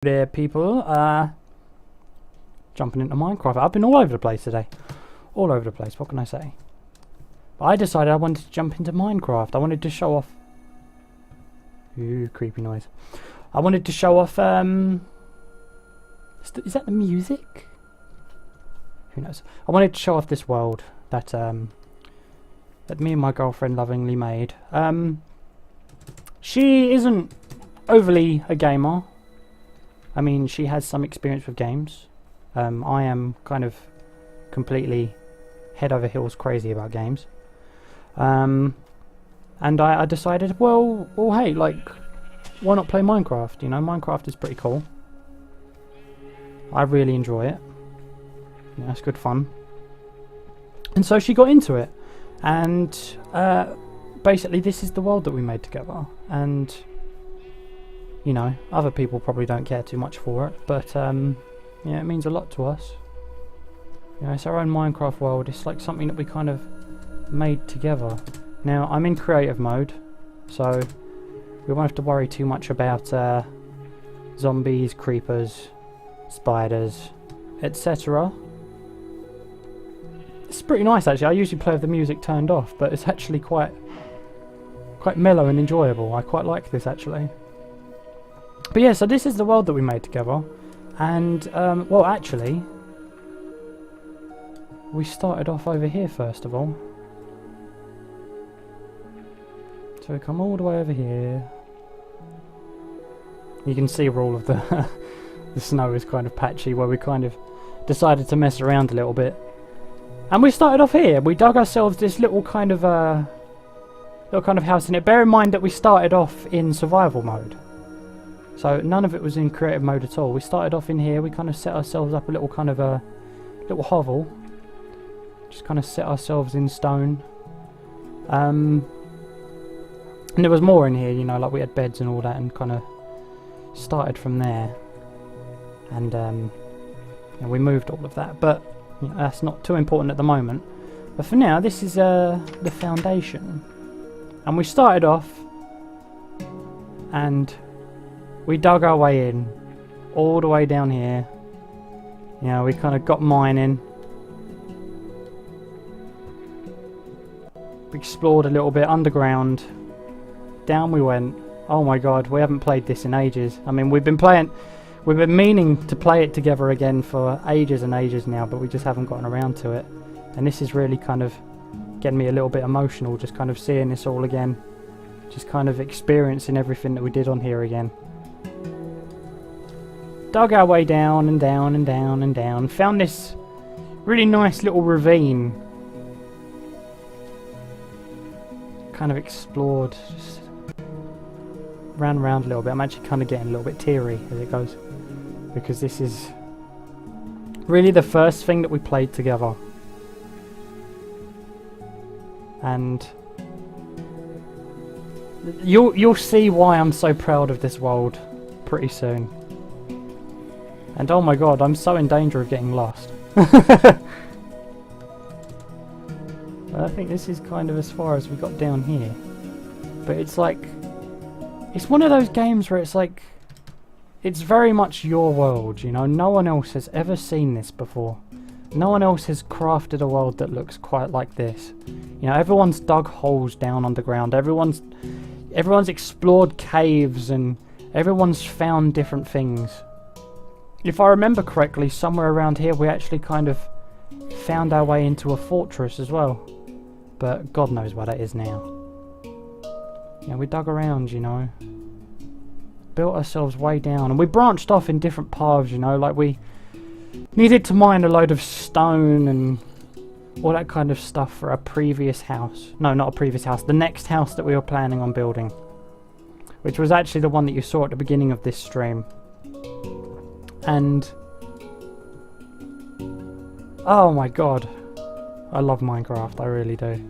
There, people. Jumping into Minecraft. I've been all over the place today. All over the place, what can I say? But I decided I wanted to jump into Minecraft. I wanted to show off... Ooh, creepy noise. I wanted to show off, is that the music? Who knows? I wanted to show off this world that, that me and my girlfriend lovingly made. She isn't overly a gamer. I mean, she has some experience with games. I am kind of completely head over heels crazy about games. And I decided, well, hey, like, why not play Minecraft? You know, Minecraft is pretty cool. I really enjoy it. You know, it's good fun. And so she got into it. And basically, this is the world that we made together. And... you know, other people probably don't care too much for it, but yeah, it means a lot to us. You know, it's our own Minecraft world. It's like something that we kind of made together. Now, I'm in creative mode, so we won't have to worry too much about zombies, creepers, spiders, etc. It's pretty nice, actually. I usually play with the music turned off, but it's actually quite mellow and enjoyable. I quite like this, actually. But yeah, so this is the world that we made together, and well, actually, we started off over here first of all. So we come all the way over here. You can see where all of the the snow is kind of patchy, where we kind of decided to mess around a little bit. And we started off here. We dug ourselves this little kind of house in it. Bear in mind that we started off in survival mode. So none of it was in creative mode at all. We started off in here, we kind of set ourselves up a little kind of a little hovel. Just kind of set ourselves in stone. And there was more in here, you know, like we had beds and all that, and kind of started from there. And you know, we moved all of that, but you know, that's not too important at the moment. But for now, this is the foundation. And we started off, and we dug our way in, all the way down here. You know, we kind of got mining. We explored a little bit underground. Down we went. Oh my god, we haven't played this in ages. I mean, we've been meaning to play it together again for ages and ages now, but we just haven't gotten around to it. And this is really kind of getting me a little bit emotional, just kind of seeing this all again. Just kind of experiencing everything that we did on here again. Dug our way down and down and down and down. Found this really nice little ravine. Kind of explored. Just ran around a little bit. I'm actually kind of getting a little bit teary as it goes. Because this is really the first thing that we played together. And you'll see why I'm so proud of this world pretty soon. And oh my god, I'm so in danger of getting lost. I think this is kind of as far as we got down here. But it's like... it's one of those games where it's like... it's very much your world, you know? No one else has ever seen this before. No one else has crafted a world that looks quite like this. You know, everyone's dug holes down underground. Everyone's explored caves, and everyone's found different things. If I remember correctly, somewhere around here we actually kind of found our way into a fortress as well. But God knows where that is now. Yeah, we dug around, you know. Built ourselves way down. And we branched off in different paths, you know. Like we needed to mine a load of stone and all that kind of stuff for our previous house. No, not a previous house. The next house that we were planning on building. Which was actually the one that you saw at the beginning of this stream. And oh my god, I love Minecraft, I really do.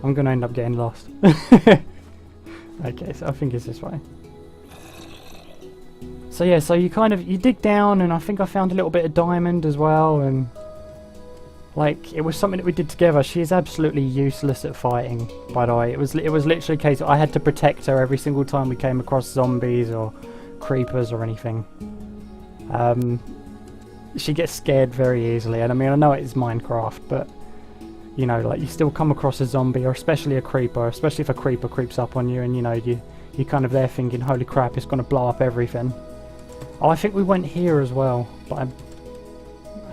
I'm gonna end up getting lost. Okay, so I think it's this way. So yeah, so you dig down, and I think I found a little bit of diamond as well, and Like, it was something that we did together. She is absolutely useless at fighting, by the way. It was literally a case of I had to protect her every single time we came across zombies or creepers or anything. She gets scared very easily, and I mean, I know it is Minecraft, but you know, like, you still come across a zombie, or especially a creeper, especially if a creeper creeps up on you, and you know, you're kind of there thinking, holy crap, it's going to blow up everything. Oh, I think we went here as well, but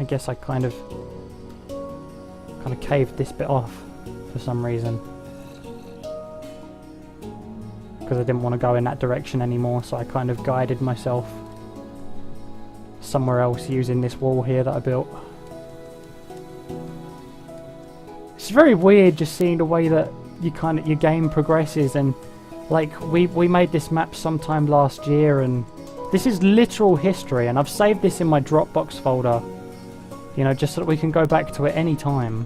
I guess I kind of caved this bit off for some reason, because I didn't want to go in that direction anymore, so I kind of guided myself somewhere else using this wall here that I built. It's very weird just seeing the way that your game progresses, and like we made this map sometime last year, and this is literal history, and I've saved this in my Dropbox folder, you know, just so that we can go back to it any time.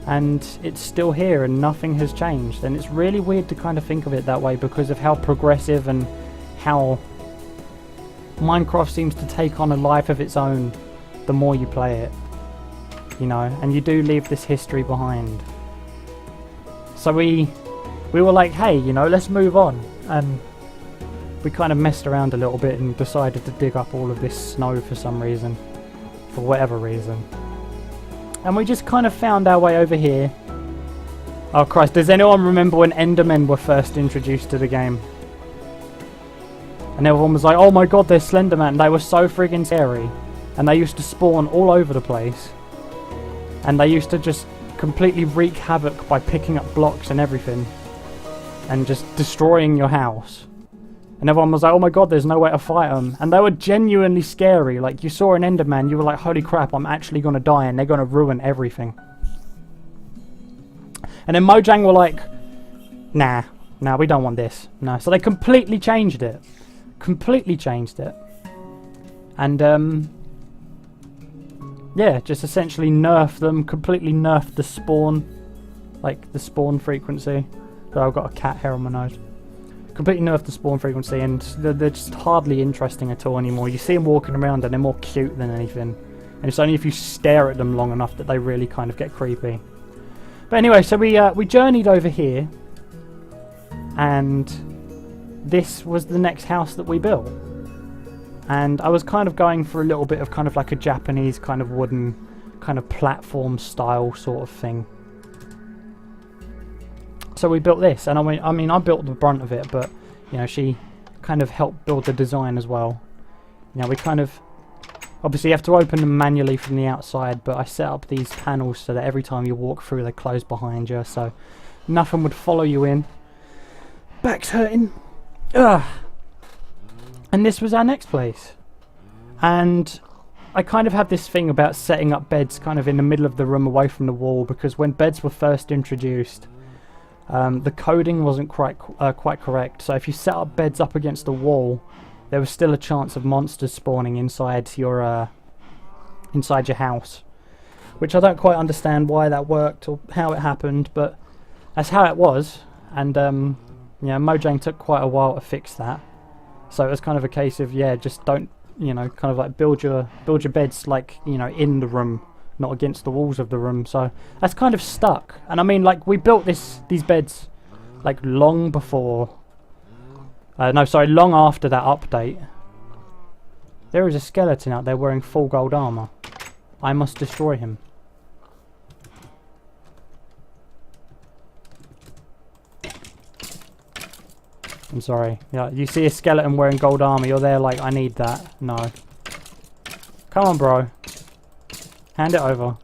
And it's still here and nothing has changed, and it's really weird to kind of think of it that way because of how progressive and how Minecraft seems to take on a life of its own the more you play it, you know, and you do leave this history behind. So we were like, hey, you know, let's move on, and we kind of messed around a little bit and decided to dig up all of this snow for some reason, for whatever reason. And we just kind of found our way over here. Oh Christ, does anyone remember when Endermen were first introduced to the game? And everyone was like, oh my god, there's Slenderman. They were so friggin' scary. And they used to spawn all over the place. And they used to just completely wreak havoc by picking up blocks and everything. And just destroying your house. And everyone was like, oh my god, there's no way to fight them. And they were genuinely scary. Like, you saw an Enderman, you were like, holy crap, I'm actually going to die and they're going to ruin everything. And then Mojang were like, nah, we don't want this. No. So they completely changed it. Completely changed it. And, yeah, just essentially nerfed them. Completely nerfed the spawn. Like, the spawn frequency. So I've got a cat hair on my nose. Completely nerfed the spawn frequency, and they're just hardly interesting at all anymore. You see them walking around and they're more cute than anything, and it's only if you stare at them long enough that they really kind of get creepy. But anyway, so we journeyed over here, and this was the next house that we built. And I was kind of going for a little bit of kind of like a Japanese kind of wooden kind of platform style sort of thing. So we built this, and I mean I built the brunt of it, but you know, she kind of helped build the design as well. You know, we kind of obviously have to open them manually from the outside, but I set up these panels so that every time you walk through they close behind you, so nothing would follow you in. Back's hurting. Ugh. And this was our next place. And I kind of had this thing about setting up beds kind of in the middle of the room away from the wall, because when beds were first introduced, the coding wasn't quite correct, so if you set up beds up against the wall, there was still a chance of monsters spawning inside your house, which I don't quite understand why that worked or how it happened, but that's how it was. And yeah, Mojang took quite a while to fix that, so it was kind of a case of, yeah, just don't, you know, kind of like build your beds like, you know, in the room, not against the walls of the room. So that's kind of stuck. And I mean, like, we built these beds like long before long after that update. There is a skeleton out there wearing full gold armor. I must destroy him. I'm sorry. Yeah, you see a skeleton wearing gold armor, you're there like, I need that. No. Come on, bro. Hand it over.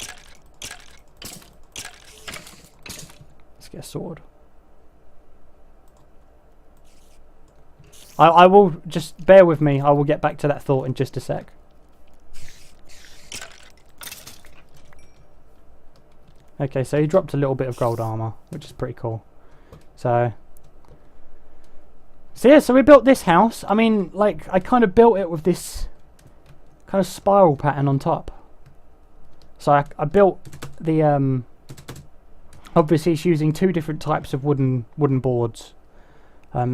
Let's get a sword. I will, just bear with me, I will get back to that thought in just a sec. Okay, so he dropped a little bit of gold armor, which is pretty cool. So yeah, so we built this house. I mean, like, I kind of built it with this kind of spiral pattern on top. So I built the, obviously it's using two different types of wooden boards.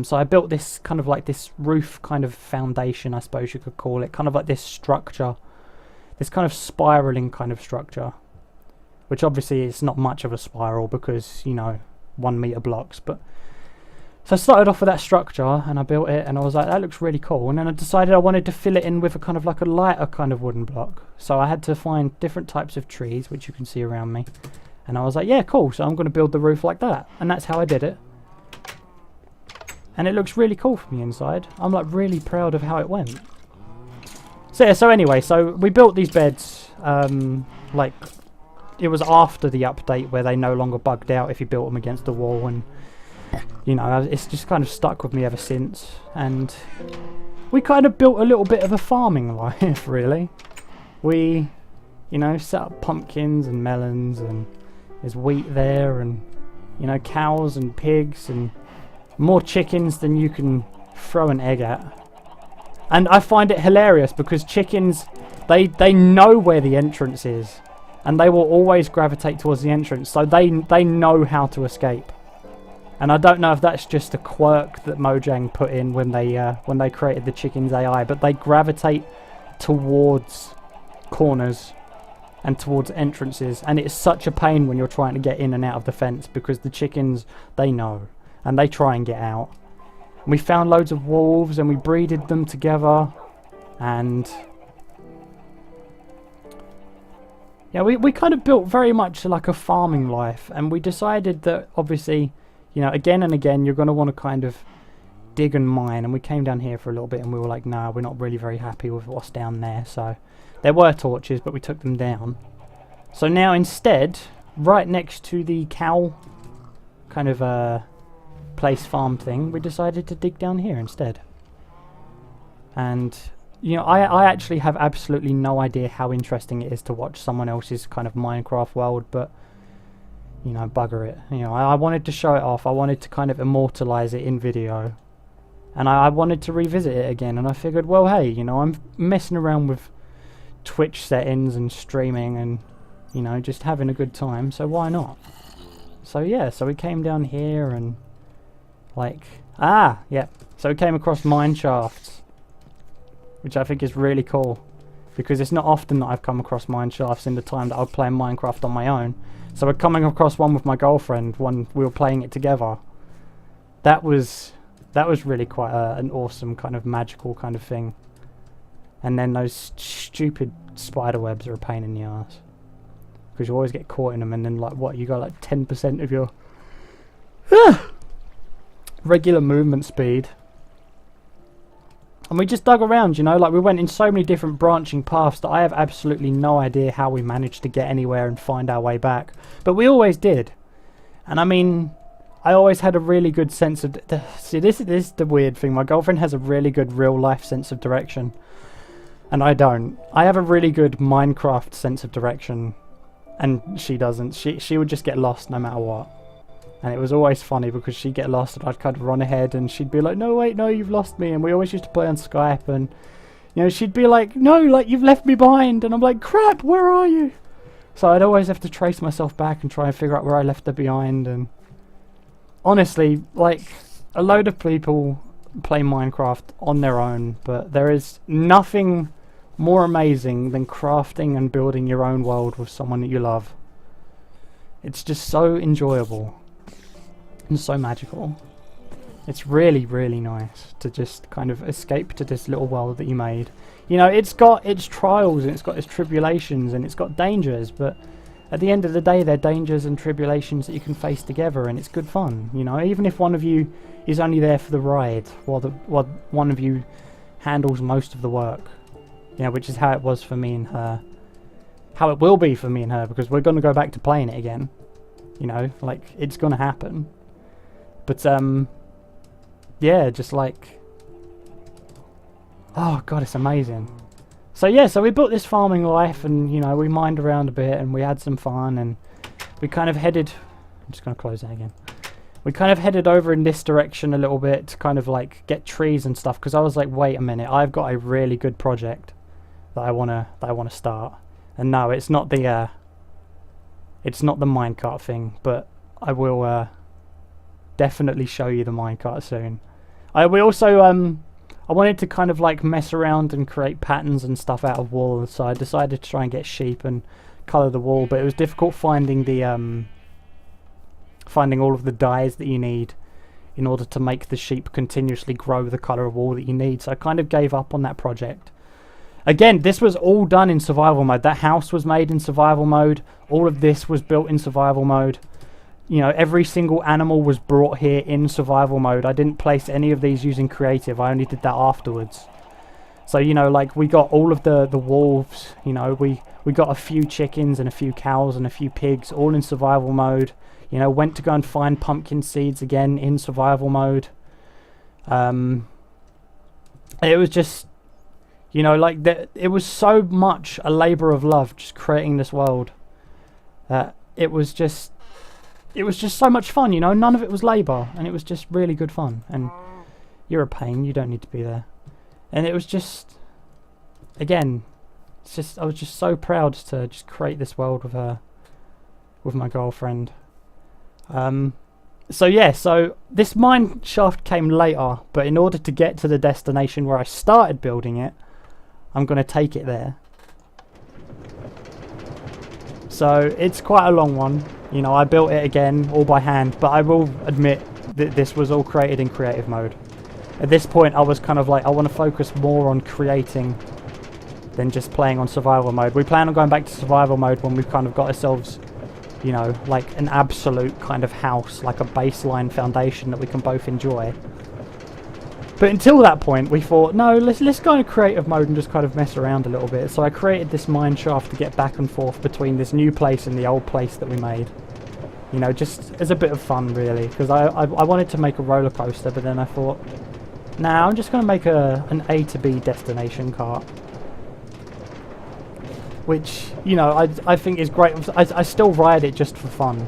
So I built this kind of like this roof kind of foundation, I suppose you could call it, kind of like this structure, this kind of spiraling kind of structure. which obviously is not much of a spiral because, you know, 1 meter blocks. But so I started off with that structure and I built it and I was like, that looks really cool. And then I decided I wanted to fill it in with a kind of like a lighter kind of wooden block. So I had to find different types of trees, which you can see around me. And I was like, yeah, cool. So I'm going to build the roof like that. And that's how I did it. And it looks really cool from the inside. I'm like really proud of how it went. So yeah, so anyway, so we built these beds, like, it was after the update where they no longer bugged out if you built them against the wall, and, you know, it's just kind of stuck with me ever since. And we kind of built a little bit of a farming life, really. We, you know, set up pumpkins and melons, and there's wheat there, and, you know, cows and pigs, and more chickens than you can throw an egg at. And I find it hilarious because chickens, they know where the entrance is, and they will always gravitate towards the entrance, so they know how to escape. And I don't know if that's just a quirk that Mojang put in when they created the chickens AI, but they gravitate towards corners and towards entrances, and it's such a pain when you're trying to get in and out of the fence because the chickens, they know, and they try and get out. We found loads of wolves and we breeded them together, and yeah, we kind of built very much like a farming life. And we decided that obviously, you know, again and again you're going to want to kind of dig and mine, and we came down here for a little bit and we were like, nah, we're not really very happy with what's down there. So there were torches, but we took them down. So now instead, right next to the cow kind of place farm thing, we decided to dig down here instead. And you know, I actually have absolutely no idea how interesting it is to watch someone else's kind of Minecraft world, but you know, bugger it. You know, I wanted to show it off. I wanted to kind of immortalize it in video, and I wanted to revisit it again. And I figured, well, hey, you know, I'm messing around with Twitch settings and streaming and, you know, just having a good time, so why not? So yeah, so we came down here and like, so we came across mine shafts, which I think is really cool, because it's not often that I've come across mine shafts in the time that I was playing Minecraft on my own. So we're coming across one with my girlfriend when we were playing it together. That was really quite an awesome kind of magical kind of thing. And then those stupid spider webs are a pain in the ass, because you always get caught in them, and then like what, you got like 10% of your regular movement speed. And we just dug around, you know, like we went in so many different branching paths that I have absolutely no idea how we managed to get anywhere and find our way back. But we always did. And I mean, I always had a really good sense of... See, this is the weird thing. My girlfriend has a really good real life sense of direction, and I don't. I have a really good Minecraft sense of direction, and she doesn't. She would just get lost no matter what. And it was always funny because she'd get lost and I'd kind of run ahead and she'd be like, no, wait, no, you've lost me. And we always used to play on Skype, and, you know, she'd be like, no, like, you've left me behind. And I'm like, crap, where are you? So I'd always have to trace myself back and try and figure out where I left her behind. And honestly, like, a load of people play Minecraft on their own, but there is nothing more amazing than crafting and building your own world with someone that you love. It's just so enjoyable and so magical. It's really, really nice to just kind of escape to this little world that you made. You know, it's got its trials and it's got its tribulations and it's got dangers, but at the end of the day, they're dangers and tribulations that you can face together, and it's good fun. You know, even if one of you is only there for the ride while one of you handles most of the work. You know, which is how it was for me and her. How it will be for me and her, because we're going to go back to playing it again. You know, like, it's going to happen. But, yeah, just like... Oh, God, it's amazing. So, yeah, so we built this farming life, and, you know, we mined around a bit, and we had some fun, and we kind of headed... I'm just going to close that again. We kind of headed over in this direction a little bit to kind of, like, get trees and stuff, because I was like, wait a minute, I've got a really good project that I want to start. And no, it's not the minecart thing, but I will definitely show you the minecart soon. I wanted to kind of like mess around and create patterns and stuff out of wool, so I decided to try and get sheep and colour the wall, but it was difficult finding the finding all of the dyes that you need in order to make the sheep continuously grow the colour of wall that you need. So I kind of gave up on that project. Again, this was all done in survival mode. That house was made in survival mode. All of this was built in survival mode. You know, every single animal was brought here in survival mode. I didn't place any of these using creative. I only did that afterwards. So, you know, like, we got all of the wolves. You know, we got a few chickens and a few cows and a few pigs, all in survival mode. You know, went to go and find pumpkin seeds again in survival mode. It was just, you know, like, it was so much a labour of love just creating this world. It was just so much fun, you know. None of it was labour, and it was just really good fun. And you're a pain, you don't need to be there. And it was just, again, it's just, I was just so proud to just create this world with her, with my girlfriend. So yeah, so this mine shaft came later, but in order to get to the destination where I started building it, I'm going to take it there. So it's quite a long one. You know, I built it again all by hand, but I will admit that this was all created in creative mode. At this point I was kind of like, I want to focus more on creating than just playing on survival mode. We plan on going back to survival mode when we've kind of got ourselves, you know, like an absolute kind of house, like a baseline foundation that we can both enjoy. But until that point, we thought, no, let's go into creative mode and just kind of mess around a little bit. So I created this mine shaft to get back and forth between this new place and the old place that we made. You know, just as a bit of fun, really. Because I wanted to make a roller coaster, but then I thought, nah, I'm just going to make an A to B destination cart. Which, you know, I think is great. I still ride it just for fun.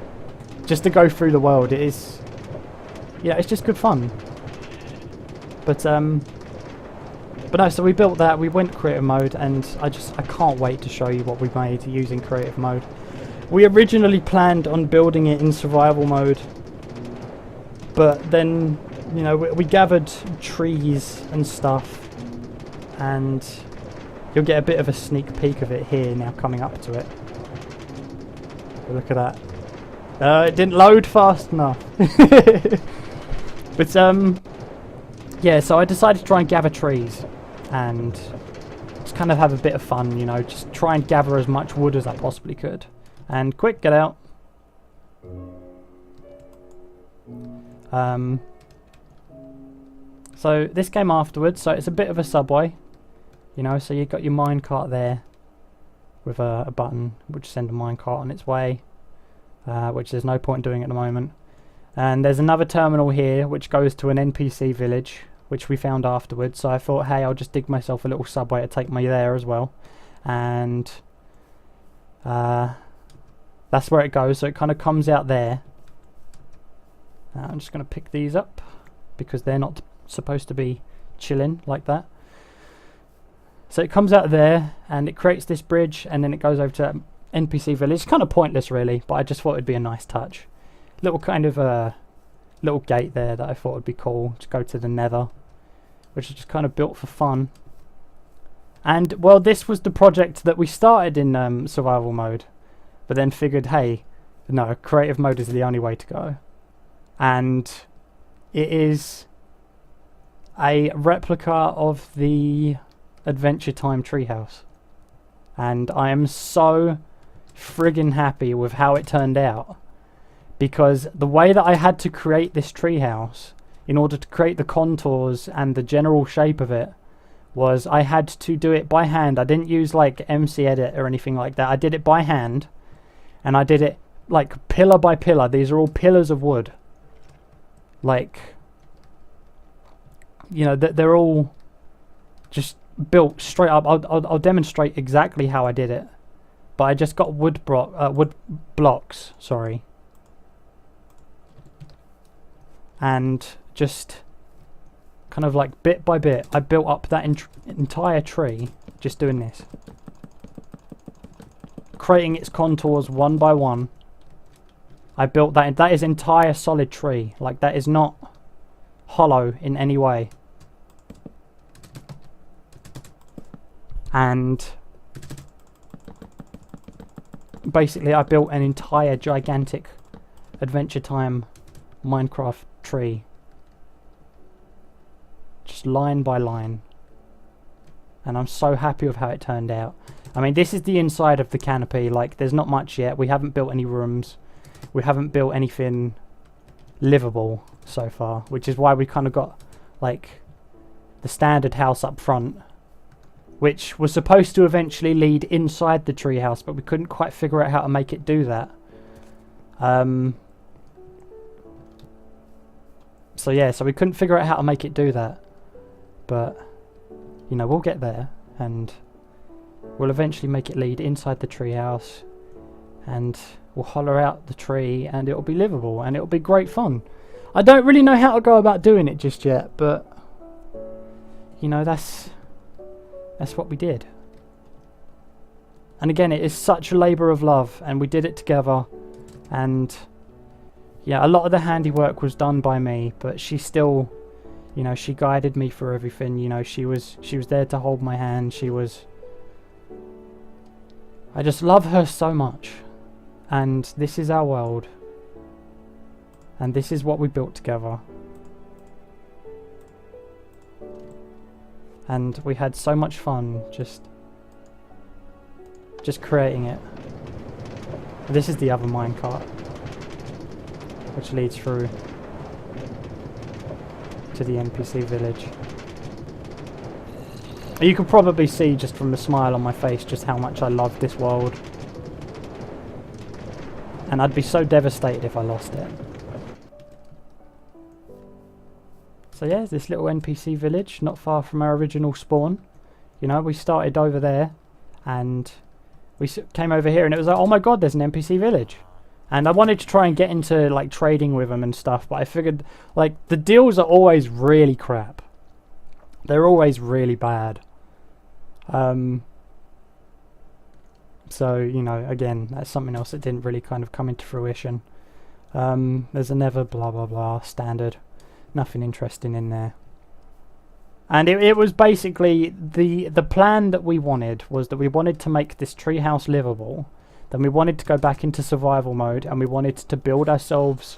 Just to go through the world. It is, yeah, it's just good fun. But no, so we built that, we went creative mode, and I can't wait to show you what we made using creative mode. We originally planned on building it in survival mode, but then, you know, we gathered trees and stuff, and you'll get a bit of a sneak peek of it here now coming up to it. Look at that. It didn't load fast enough. But yeah, so I decided to try and gather trees and just kind of have a bit of fun, you know, just try and gather as much wood as I possibly could. And quick, get out. So this came afterwards, so it's a bit of a subway, you know, so you've got your minecart there with a button which sends a minecart on its way, which there's no point doing at the moment. And there's another terminal here which goes to an NPC village, which we found afterwards. So I thought, hey, I'll just dig myself a little subway to take me there as well. And that's where it goes. So it kind of comes out there. I'm just going to pick these up because they're not supposed to be chilling like that. So it comes out there and it creates this bridge, and then it goes over to that NPC village. It's kind of pointless really, but I just thought it'd be a nice touch. Little kind of little gate there that I thought would be cool to go to the nether, which is just kind of built for fun. And well, this was the project that we started in survival mode, but then figured, hey, no, creative mode is the only way to go. And it is a replica of the Adventure Time treehouse, and I am so friggin' happy with how it turned out. Because the way that I had to create this treehouse in order to create the contours and the general shape of it was I had to do it by hand. I didn't use like MC Edit or anything like that. I did it by hand, and I did it like pillar by pillar. These are all pillars of wood. Like, you know, they're all just built straight up. I'll demonstrate exactly how I did it. But I just got wood blocks, sorry. And just kind of like bit by bit I built up that entire tree just doing this, creating its contours one by one. I built that is entire solid tree, like that is not hollow in any way. And basically I built an entire gigantic Adventure Time Minecraft tree. Just line by line. And I'm so happy with how it turned out. I mean, this is the inside of the canopy. Like, there's not much yet. We haven't built any rooms. We haven't built anything livable so far, which is why we kind of got, like, the standard house up front, which was supposed to eventually lead inside the treehouse, but we couldn't quite figure out how to make it do that. So yeah, so we couldn't figure out how to make it do that. But, you know, we'll get there, and we'll eventually make it lead inside the treehouse, and we'll hollow out the tree, and it'll be livable, and it'll be great fun. I don't really know how to go about doing it just yet, but, you know, that's what we did. And again, it is such a labour of love, and we did it together, and yeah, a lot of the handiwork was done by me, but she still, you know, she guided me through everything. You know, she was there to hold my hand. I just love her so much. And this is our world. And this is what we built together. And we had so much fun just creating it. This is the other minecart, which leads through to the NPC village. You can probably see just from the smile on my face just how much I love this world. And I'd be so devastated if I lost it. So yeah, this little NPC village, not far from our original spawn. You know, we started over there, and we came over here, and it was like, oh my god, there's an NPC village. And I wanted to try and get into, like, trading with them and stuff, but I figured, like, the deals are always really crap. They're always really bad. So, you know, again, that's something else that didn't really kind of come into fruition. There's a never blah blah blah standard. Nothing interesting in there. And it was basically, the plan that we wanted was that we wanted to make this treehouse livable. Then we wanted to go back into survival mode, and we wanted to build ourselves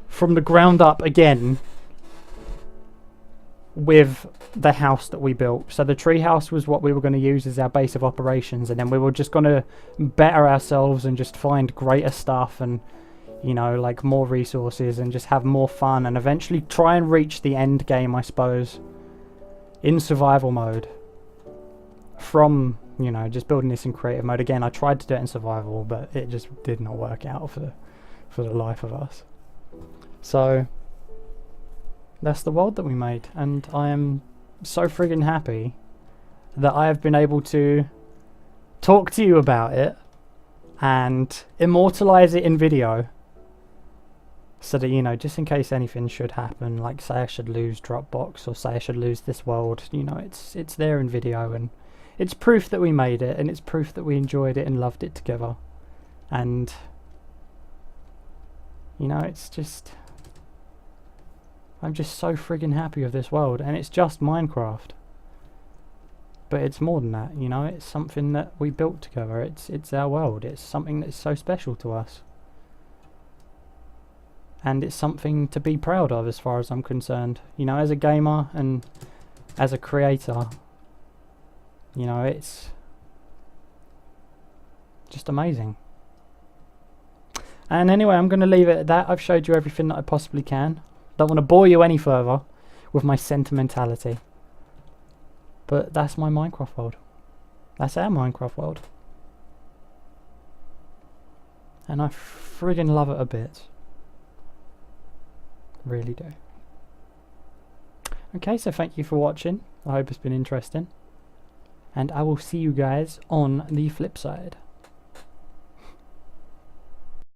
from the ground up again with the house that we built. So the treehouse was what we were going to use as our base of operations, and then we were just going to better ourselves and just find greater stuff, and, you know, like, more resources, and just have more fun, and eventually try and reach the end game, I suppose, in survival mode from, you know, just building this in creative mode. Again, I tried to do it in survival, but it just did not work out for the life of us. So that's the world that we made, and I am so friggin' happy that I have been able to talk to you about it and immortalize it in video, so that, you know, just in case anything should happen, like say I should lose Dropbox, or say I should lose this world, you know, it's there in video, and it's proof that we made it, and it's proof that we enjoyed it and loved it together. And, you know, it's just, I'm just so friggin' happy with this world, and it's just Minecraft. But it's more than that, you know, it's something that we built together, it's our world, it's something that's so special to us. And it's something to be proud of as far as I'm concerned. You know, as a gamer and as a creator, you know, it's just amazing. And anyway, I'm going to leave it at that. I've showed you everything that I possibly can. Don't want to bore you any further with my sentimentality. But that's my Minecraft world. That's our Minecraft world. And I friggin' love it a bit. Really do. Okay, so thank you for watching. I hope it's been interesting. And I will see you guys on the flip side.